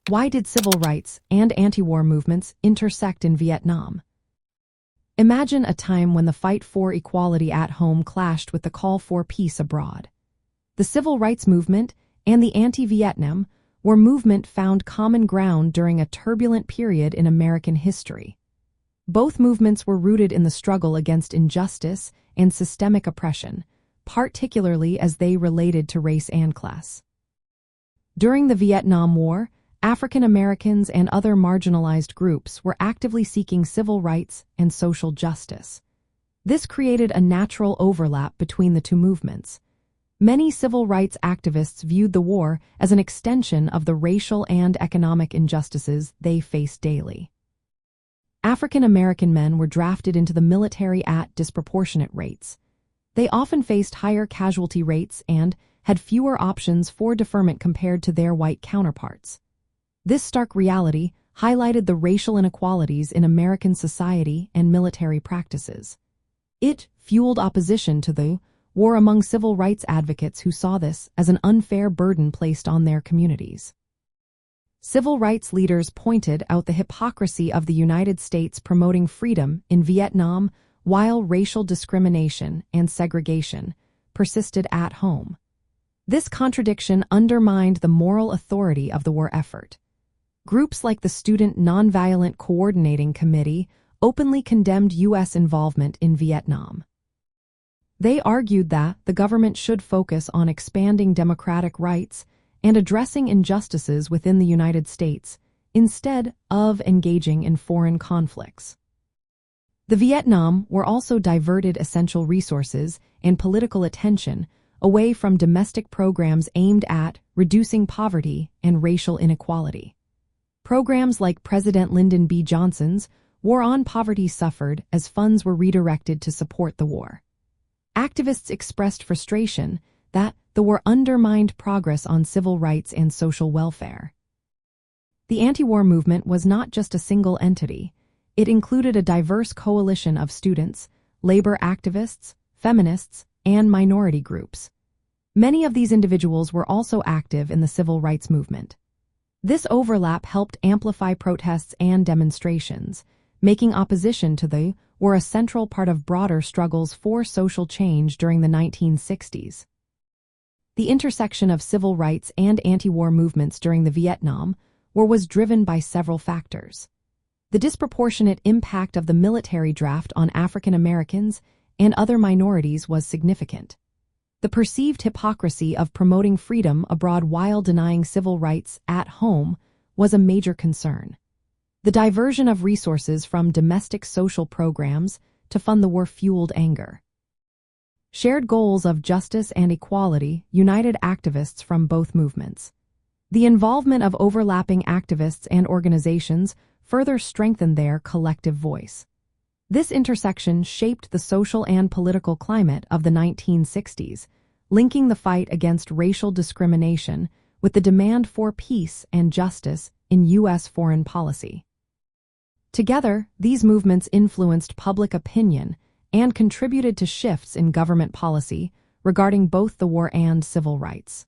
Why did civil rights and anti-war movements intersect in Vietnam? Imagine a time when the fight for equality at home clashed with the call for peace abroad. The civil rights movement and the anti-Vietnam War movement found common ground during a turbulent period in American history. Both movements were rooted in the struggle against injustice and systemic oppression, particularly as they related to race and class. During the Vietnam War, African Americans and other marginalized groups were actively seeking civil rights and social justice. This created a natural overlap between the two movements. Many civil rights activists viewed the war as an extension of the racial and economic injustices they faced daily. African American men were drafted into the military at disproportionate rates. They often faced higher casualty rates and had fewer options for deferment compared to their white counterparts. This stark reality highlighted the racial inequalities in American society and military practices. It fueled opposition to the war among civil rights advocates who saw this as an unfair burden placed on their communities. Civil rights leaders pointed out the hypocrisy of the United States promoting freedom in Vietnam while racial discrimination and segregation persisted at home. This contradiction undermined the moral authority of the war effort. Groups like the Student Nonviolent Coordinating Committee openly condemned U.S. involvement in Vietnam. They argued that the government should focus on expanding democratic rights and addressing injustices within the United States, instead of engaging in foreign conflicts. The Vietnam War also diverted essential resources and political attention away from domestic programs aimed at reducing poverty and racial inequality. Programs like President Lyndon B. Johnson's War on Poverty suffered as funds were redirected to support the war. Activists expressed frustration that the war undermined progress on civil rights and social welfare. The anti-war movement was not just a single entity. It included a diverse coalition of students, labor activists, feminists, and minority groups. Many of these individuals were also active in the civil rights movement. This overlap helped amplify protests and demonstrations, making opposition to the war a central part of broader struggles for social change during the 1960s. The intersection of civil rights and anti-war movements during the Vietnam War was driven by several factors. The disproportionate impact of the military draft on African Americans and other minorities was significant. The perceived hypocrisy of promoting freedom abroad while denying civil rights at home was a major concern. The diversion of resources from domestic social programs to fund the war fueled anger. Shared goals of justice and equality united activists from both movements. The involvement of overlapping activists and organizations further strengthened their collective voice. This intersection shaped the social and political climate of the 1960s, linking the fight against racial discrimination with the demand for peace and justice in U.S. foreign policy. Together, these movements influenced public opinion and contributed to shifts in government policy regarding both the war and civil rights.